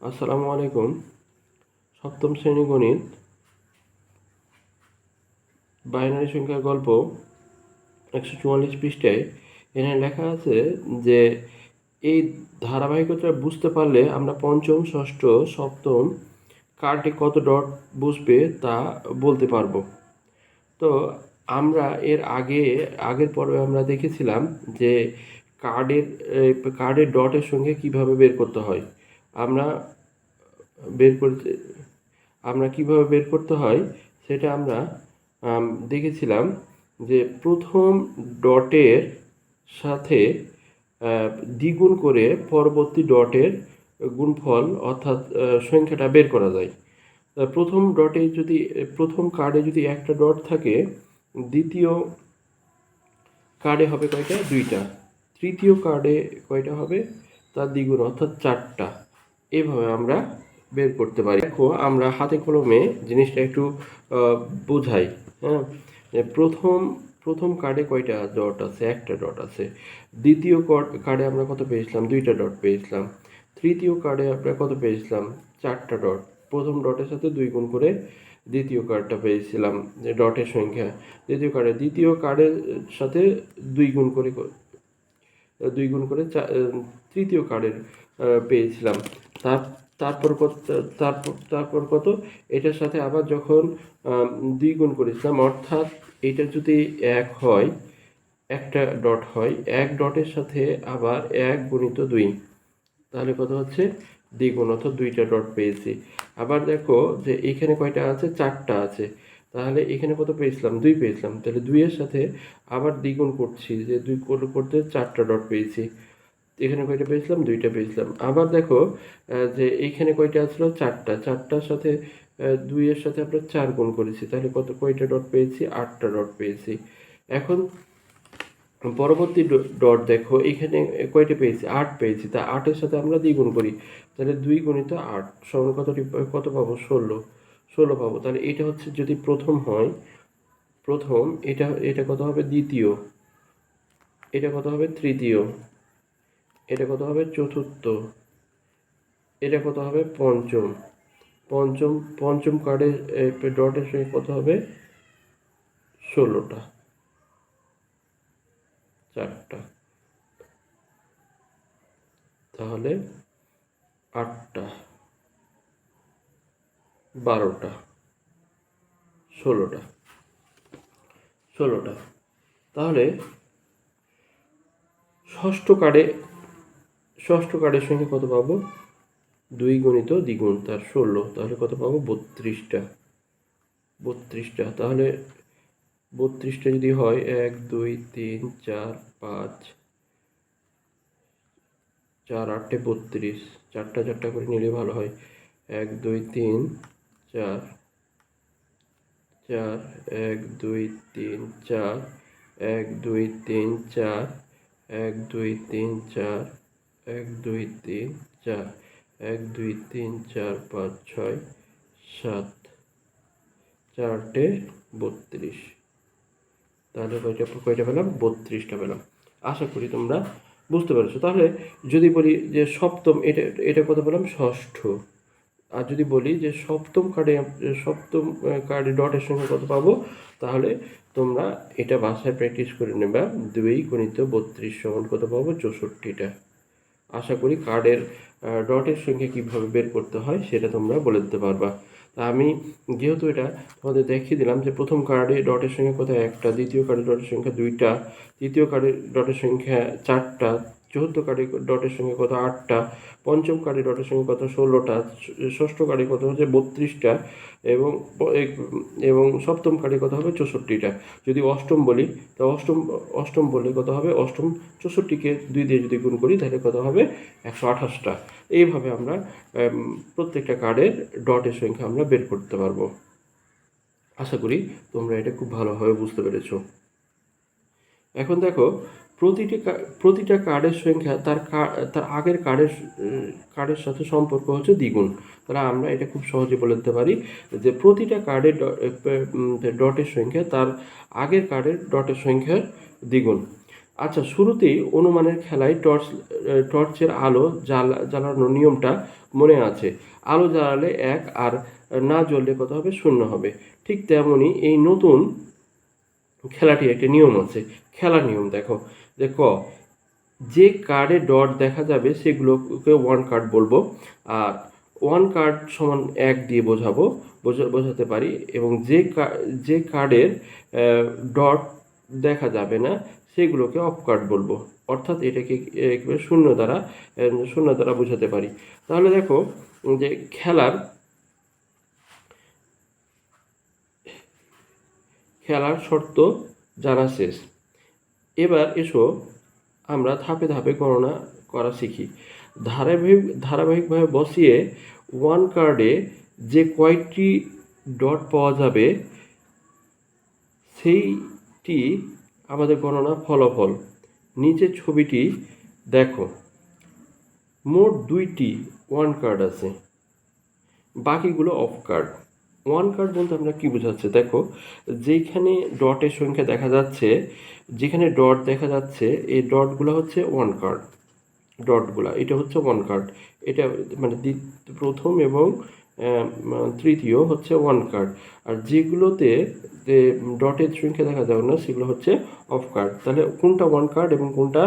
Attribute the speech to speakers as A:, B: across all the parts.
A: আসসালামু আলাইকুম। সপ্তম শ্রেণী গণিত বাইনারি সংখ্যার গল্প 144 পৃষ্ঠায় এখানে লেখা আছে যে এই ধারাবাহিকতা বুঝতে পারলে আমরা পঞ্চম, ষষ্ঠ, সপ্তম কার্ডে কত ডট বসবে তা বলতে পারবো। তো আমরা আগের পর্বে আমরা দেখেছিলাম যে কার্ডের ডটের সঙ্গে কিভাবে বের করতে হয়। আমরা বের করতে আমরা কিভাবে বের করতে হয় সেটা আমরা দেখেছিলাম যে প্রথম ডটের সাথে দ্বিগুণ করে পরবর্তী ডটের গুণফল অর্থাৎ সংখ্যাটা বের করা যায়। প্রথম কার্ডে যদি একটা ডট থাকে, দ্বিতীয় কার্ডে হবে কয়টা? দুইটা। তৃতীয় কার্ডে কয়টা হবে? তার দ্বিগুণ অর্থাৎ চারটা। এভাবে আমরা বের করতে পারি। দেখো আমরা হাতে কলমে জিনিসটা একটু বোঝাই। হ্যাঁ, প্রথম কার্ডে কয়টা ডট আছে? একটা ডট আছে। দ্বিতীয় কার্ডে আমরা কত পেয়েছিলাম? দুইটা ডট পেয়েছিলাম। তৃতীয় কার্ডে আমরা কত পেয়েছিলাম? চারটা ডট। প্রথম ডটের সাথে দুই গুণ করে দ্বিতীয় কার্ডটা পেয়েছিলাম, যে ডটের সংখ্যা। দ্বিতীয় কার্ডের সাথে দুই গুণ করে তৃতীয় কার্ডের পেয়েছিলাম। তারপর কত? এটার সাথে আবার যখন দুই গুণ করেছিলাম, অর্থাৎ এটা যদি এক হয়, একটা ডট হয়, এক ডটের সাথে আবার এক গুণিত দুই, তাহলে কত হচ্ছে? দ্বিগুণ, অর্থাৎ দুইটা ডট পেয়েছি। আবার দেখো যে এখানে কয়টা আছে? চারটা আছে। তাহলে এখানে কত পেয়েছিলাম? দুই পেয়েছিলাম। তাহলে দুইয়ের সাথে আবার দ্বিগুণ করছি, যে দুই করতে চারটা ডট পেয়েছি। এখানে কয়টা পেয়েছিলাম? দুইটা পেয়েছিলাম। আবার দেখো যে এইখানে কয়টা আসলো? চারটা। চারটার সাথে দুইয়ের সাথে আমরা চার গুণ করেছি, তাহলে কয়টা ডট পেয়েছি? আটটা ডট পেয়েছি। এখন পরবর্তী ডট দেখো, এখানে কয়টা পেয়েছি? আট পেয়েছি। তা আটের সাথে আমরা দ্বিগুণ করি, তাহলে দুই গুণিত আট সমান কত পাবো? 16 পাবো। তাহলে এটা হচ্ছে যদি প্রথম হয়, এটা কত হবে? দ্বিতীয়। এটা কত হবে? তৃতীয়। এটা কত হবে? চতুর্থ। এটা কত হবে? পঞ্চম। পঞ্চম কার্ডের ডটের সঙ্গে কত হবে? 16টা। চারটা, তাহলে 8টা, 12টা, 16টা। তাহলে ষষ্ঠ কার্ডের সঙ্গে কত পাবো? দুই গুণিত দ্বিগুণ, তার 16, তাহলে কত পাবো? 32টা। তাহলে 32টা যদি হয়, 1 2 3 4 5 4 8 32, চারটা চারটা করে নিলে ভালো হয়। 1 2 3 4 4 1 2 3 4 1 2 3 4 1 2 3 4 1 2 3 4 1 2 3 4 5 6 7, 4 32। তাহলে কয়টা পেলাম? 32টা পেলাম। আশা করি তোমরা বুঝতে পেরেছো। তাহলে যদি বলি যে সপ্তম, এটা কত পেলাম? ষষ্ঠ। আর যদি বলি যে সপ্তম কার্ডে ডটের সঙ্গে কত পাবো, তাহলে তোমরা এটা বাসায় প্র্যাকটিস করে নেবা। 2 গুণিত 32 সমান কত পাবো? 64টা। আশা করি কার্ডের ডটের সংখ্যা কীভাবে বের করতে হয় সেটা তোমরা বলে দিতে পারবা। তা আমি যেহেতু এটা তোমাদের দেখিয়ে দিলাম যে প্রথম কার্ডে ডটের সংখ্যা কোথায়? একটা। দ্বিতীয় কার্ডে ডটের সংখ্যা দুইটা। তৃতীয় কার্ডে ডটের সংখ্যা চারটা। চতুর্থ কার্ডে ডটের সংখ্যা কত? 8টা। পঞ্চম কার্ডে ডটের সংখ্যা কত? 16টা। ষষ্ঠ কার্ডে কত হচ্ছে? 32টা। এবং এবং সপ্তম কার্ডে কত হবে? 64টা। যদি অষ্টম বলি, তো অষ্টম বললে কত হবে? অষ্টম 64কে 2 দিয়ে যদি গুণ করি, তাহলে কত হবে? 128টা। এইভাবে আমরা প্রত্যেকটা কার্ডের ডটের সংখ্যা আমরা বের করতে পারবো। আশা করি তোমরা এটা খুব ভালোভাবে বুঝতে পেরেছো। এখন দেখো, প্রতিটা কার্ডের সংখ্যা তার আগের কার্ডের সাথে সম্পর্ক হচ্ছে দ্বিগুণ। তাহলে আমরা এটা খুব সহজে বলে দিতে পারি যে প্রতিটা কার্ডের ডটের সংখ্যা তার আগের কার্ডের ডটের সংখ্যার দ্বিগুণ। আচ্ছা, শুরুতেই অনুমানের খেলায় টর্চের আলো জ্বালানোর নিয়মটা মনে আছে। আলো জ্বালালে 1 আর না জ্বললে কত হবে? 0 হবে। ঠিক তেমনই এই নতুন খেলাটির একটা নিয়ম আছে। খেলার নিয়ম দেখো, যে যে কার্ডে ডট দেখা যাবে সেগুলোকে ওয়ান কার্ড বলবো, আর ওয়ান কার্ড সমান 1 দিয়ে বোঝাতে পারি, এবং যে কার্ডের ডট দেখা যাবে না সেগুলোকে অফ কার্ড বলবো। অর্থাৎ এটাকে একেবারে শূন্য দ্বারা বোঝাতে পারি। তাহলে দেখো যে খেলার শর্ত জানা শেষ। এবার এসো আমরা ধাপে ধাপে গণনা করা শিখি। ধারাবাহিকভাবে বসিয়ে ওয়ান কার্ডে যে কয়টি ডট পাওয়া যাবে সেইটি আমাদের গণনা ফলাফল। নিচের ছবিটি দেখো, মোট 2টি ওয়ান কার্ড আছে, বাকিগুলো অফ কার্ড। ওয়ান কার্ড বলতে আমরা কি বোঝাচ্ছে? দেখো, যেখানে ডটের সংখ্যা দেখা যাচ্ছে, যেখানে ডট দেখা যাচ্ছে, এই ডটগুলো হচ্ছে ওয়ান কার্ড। এটা হচ্ছে ওয়ান কার্ড। এটা মানে প্রথম এবং তৃতীয় হচ্ছে ওয়ান কার্ড। আর যেগুলোতে যে ডটের সংখ্যা দেখা যাবে না সেগুলো হচ্ছে অফ কার্ড। তাহলে কোনটা ওয়ান কার্ড এবং কোনটা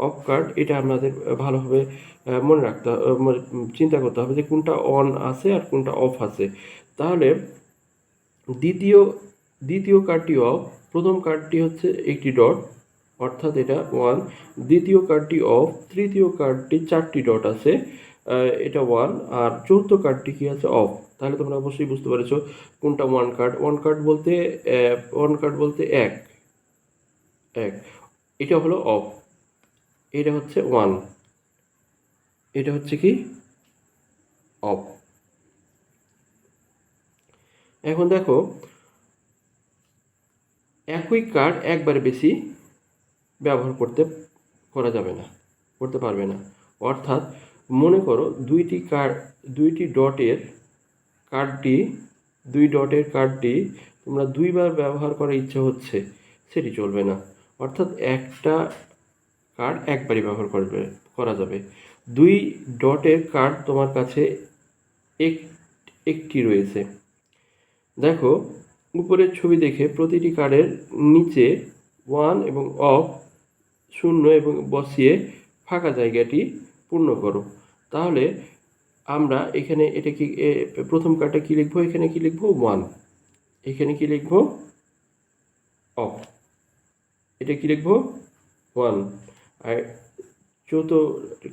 A: অফ কার্ড এটা আমাদের ভালোভাবে মনে রাখতে চিন্তা করতে হবে যে কোনটা অন আছে আর কোনটা অফ আছে। তাহলে দ্বিতীয় কার্ডটি অফ, প্রথম কার্ডটি হচ্ছে একটি ডট, অর্থাৎ এটা 1। দ্বিতীয় কার্ডটি অফ, তৃতীয় কার্ডটি 4টি ডট আছে, এটা 1। আর চতুর্থ কার্ডটি কি আছে? অফ। তাহলে তোমরা অবশ্যই বুঝতে পেরেছো কোনটা ওয়ান কার্ড। ওয়ান কার্ড বলতে এক, এটা হলো অফ, এটা হচ্ছে 1, এটা হচ্ছে কি? অফ। এখন দেখো, একই কার্ড একবার বেশি ব্যবহার করতে পারবে না। অর্থাৎ মনে করো দুই ডটের কার্ডটি তোমরা দুইবার ব্যবহার করার ইচ্ছা হচ্ছে, সেটি চলবে না। অর্থাৎ একটা কার্ড একবারই ব্যবহার করা যাবে। 2 ডটের কার্ড তোমার কাছে একটি রয়েছে। দেখো, উপরের ছবি দেখে প্রতিটি কার্ডের নিচে 1 এবং অফ, 0 এবং বসিয়ে ফাঁকা জায়গাটি পূর্ণ করো। তাহলে আমরা এখানে এটা কি প্রথম কার্ডটা কি লিখবো? এখানে কি লিখবো? 1। এখানে কি লিখবো? অফ। এটা কি লিখবো? 1। আর চতুর্থ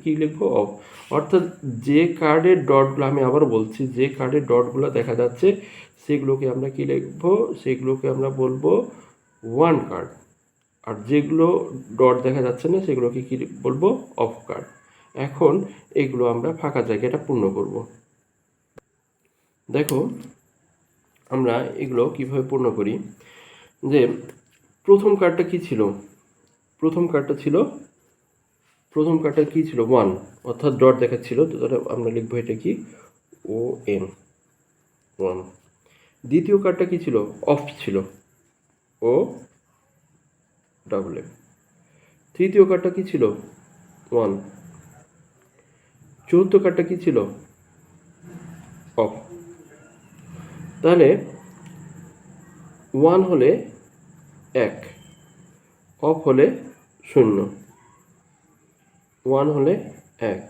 A: কি লিখবো? অফ। অর্থাৎ যে কার্ডের ডটগুলো, আমি আবার বলছি, যে কার্ডের ডটগুলো দেখা যাচ্ছে সেগুলোকে আমরা কি লিখবো? সেগুলোকে আমরা বলবো ওয়ান কার্ড। আর যেগুলো ডট দেখা যাচ্ছে না সেগুলোকে কি বলবো? Of card. এখন এগুলো আমরা ফাঁকা জায়গাটা পূর্ণ করব। দেখো আমরা এগুলো কিভাবে পূর্ণ করি। যে প্রথম কার্ডটা কি ছিল? প্রথম কার্ডটা কি ছিল? 1, অর্থাৎ ডট দেখাচ্ছিল, তো আমরা লিখবো এটা কি? ON, 1। দ্বিতীয় কার্ডটা কি ছিল? অফ ছিল, OFF। তৃতীয় কার্ডটা কি ছিল? 1। চতুর্থ কার্ডটা কি ছিল? অফ। তাহলে 1 হলে 1, অফ হলে 0। 1 হলে 1,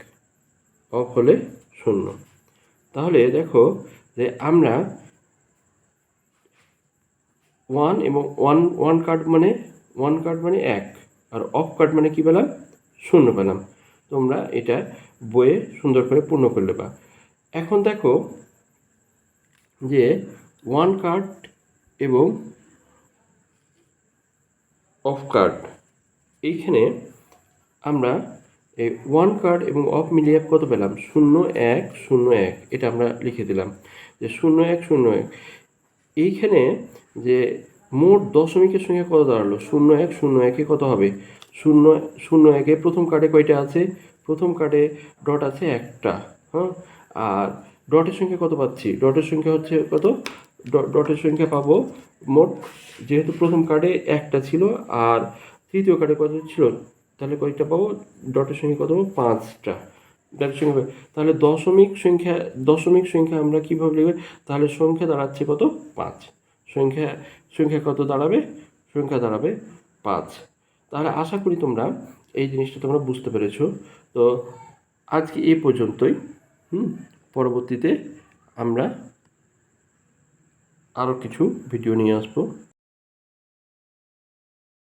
A: অফ হলে 0। তাহলে দেখো যে আমরা 1 এবং 1 কার্ড মানে 1, আর অফ কার্ড মানে কি পেলাম? 0 পেলাম। তোমরা এটা বইয়ে সুন্দর করে পূর্ণ করে নেবা। এখন দেখো যে 1 কার্ড এবং অফ কার্ড, এইখানে আমরা এই 1 কার্ড এবং অফ মিলিয়ে কত পেলাম? 0, 1, 0, 1। এটা আমরা লিখে দিলাম যে 0, 1, 0, 1। এইখানে যে মোট দশমিকের সঙ্গে কত দাঁড়ালো? 0, 1, 0, 1-এ কত হবে? 0, 0, 1-এ প্রথম কার্ডে কয়টা আছে? প্রথম কার্ডে ডট আছে একটা, হ্যাঁ। আর ডটের সংখ্যা কত পাচ্ছি? ডটের সংখ্যা হচ্ছে কত? ডটের সংখ্যা পাবো মোট, যেহেতু প্রথম কার্ডে একটা ছিল আর তৃতীয় কার্ডে কত ছিল, তাহলে কয়টা পাবো, ডটের সঙ্গে কত পাবো, 5টা। ডটের সঙ্গে তাহলে দশমিক সংখ্যা আমরা কীভাবে লিখব, তাহলে সংখ্যা দাঁড়াচ্ছে কত, 5। সংখ্যা কত দাঁড়াবে, সংখ্যা দাঁড়াবে 5। তাহলে আশা করি তোমরা এই জিনিসটা তোমরা বুঝতে পেরেছো। তো আজকে এই পর্যন্তই। পরবর্তীতে আমরা আরও কিছু ভিডিও নিয়ে আসবো।